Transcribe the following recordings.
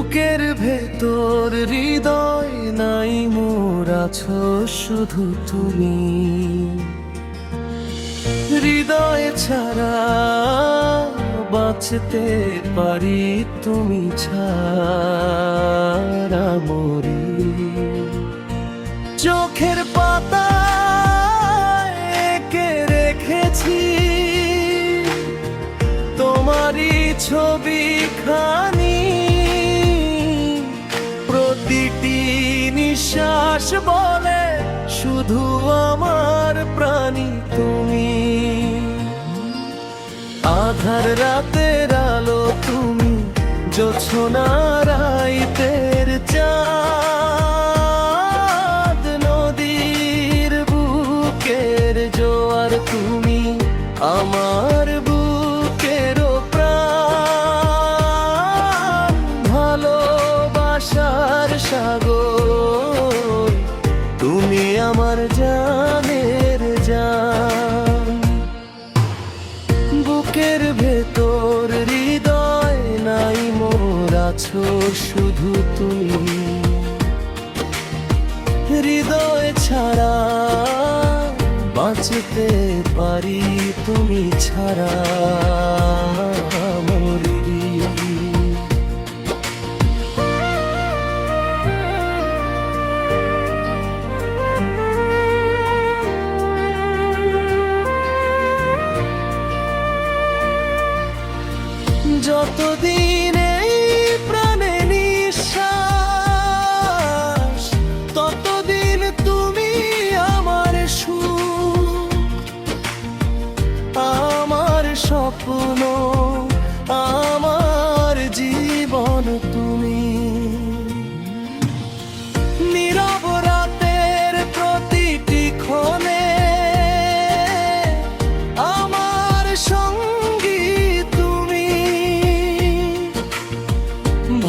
বুকের ভেতর হৃদয় নাই মোর, আছো শুধু তুমি। হৃদয় ছাড়া বাঁচতে পারি, তুমি ছাড়া মরি। চোখের পাতায় এঁকে রেখেছি তোমারই ছবি খানি। প্রতিটি নিঃশ্বাস বলে শুধু আমার প্রাণী তুমি। আধার রাতের আলো তুমি, জোছনা রাইতের চাঁদ, নদীর বুকের জোয়ার তুমি, আমার বুকেরও প্রাণ। ভালোবাসার সাগর তুমি, আমার জানের জান। বুকের ভেতর হৃদয় নাই মোর, আছো শুধু তুমি। হৃদয় ছাড়া বাঁচতে পারি, তুমি ছাড়া মরি। যতদিন এই প্রাণে নিঃশ্বাস, ততদিন তুমি আমার সুখ, আমার স্বপ্ন, আমার জীবন তুমি। নীরব রাতের প্রতিটি ক্ষণে আমার সঙ্গী তুমি।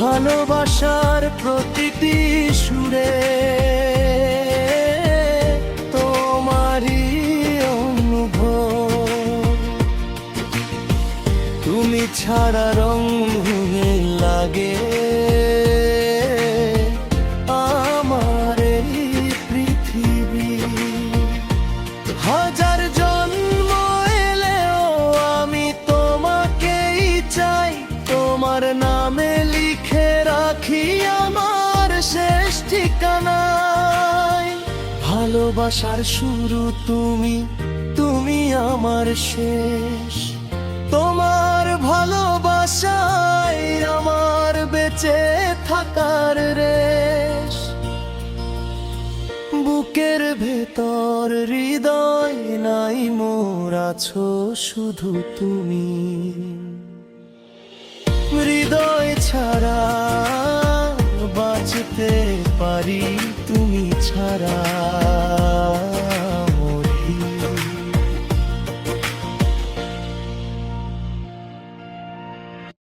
ভালোবাসার প্রতিটি সুরে তোমারই অনুভব। তুমি ছাড়া রঙিন লাগে আমার এই পৃথিবী। হাজার জন্ম এলেও আমি তোমাকেই চাই, তোমার নামে লিখে রাখি আমার শেষ ঠিকানায়। ভালোবাসার শুরু তুমি, তুমি আমার শেষ। তোমার ভালোবাসায় আমার বেঁচে থাকার রেশ। বুকের ভেতর হৃদয় নাই মোর, আছো শুধু তুমি। হৃদয় ছাড়া বাঁচতে পারি, তুমি ছাড়া।